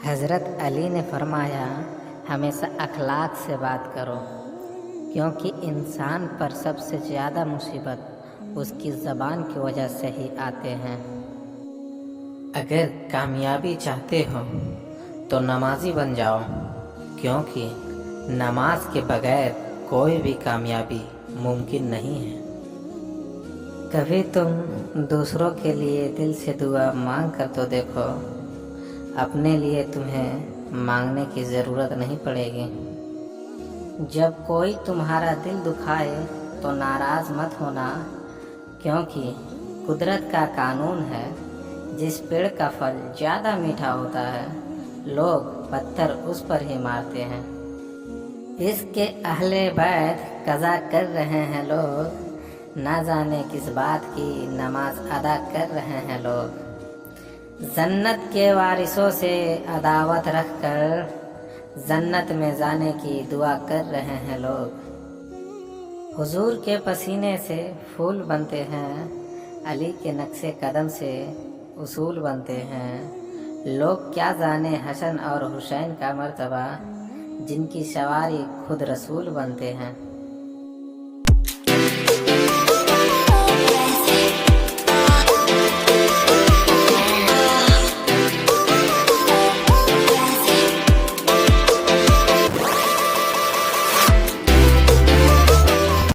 हज़रत अली ने फरमाया, हमेशा अखलाक से बात करो, क्योंकि इंसान पर सबसे ज़्यादा मुसीबत उसकी ज़बान की वजह से ही आते हैं। अगर कामयाबी चाहते हो तो नमाजी बन जाओ, क्योंकि नमाज के बगैर कोई भी कामयाबी मुमकिन नहीं है। कभी तुम दूसरों के लिए दिल से दुआ मांग कर तो देखो, अपने लिए तुम्हें मांगने की ज़रूरत नहीं पड़ेगी। जब कोई तुम्हारा दिल दुखाए तो नाराज़ मत होना, क्योंकि कुदरत का कानून है, जिस पेड़ का फल ज़्यादा मीठा होता है लोग पत्थर उस पर ही मारते हैं। इसके अहले बैत कज़ा कर रहे हैं लोग, ना जाने किस बात की नमाज अदा कर रहे हैं लोग। जन्नत के वारिसों से अदावत रख कर जन्नत में जाने की दुआ कर रहे हैं लोग। हुजूर के पसीने से फूल बनते हैं, अली के नक्शे कदम से उसूल बनते हैं। लोग क्या जाने हसन और हुसैन का मर्तबा, जिनकी सवारी खुद रसूल बनते हैं।